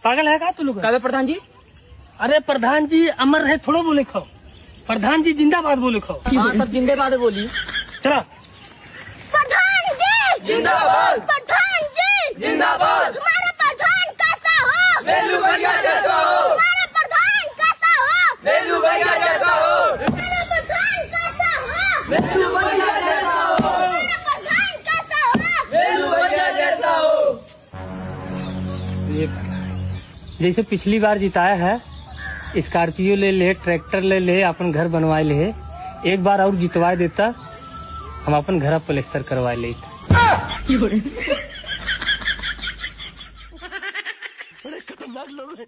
पागल है का तू लोग? काबे प्रधान जी? अरे प्रधान जी अमर रहे थोड़ो बोले खाओ, प्रधान जी जिंदाबाद बोले खाओ। हाँ तब जिंदाबाद बोली। चला। प्रधान जी जिंदाबाद। प्रधान जी जिंदाबाद। हमारा प्रधान कैसा हो? वेलू भैया जैसा हो। हमारा प्रधान कैसा हो? वेलू भैया जैसा हो। हमारा प्रधान कैसा हो? वेलू भैया जैसा हो। हमारा प्रधान कैसा हो? वेलू भैया जैसा हो। ये जैसे पिछली बार जिताया है, स्कॉर्पियो ले ले, ट्रैक्टर ले ले, अपन घर बनवा ले, एक बार और जितवा देता, हम अपन घर प्लास्टर करवा लेते। बड़े खतरनाक लोग हैं।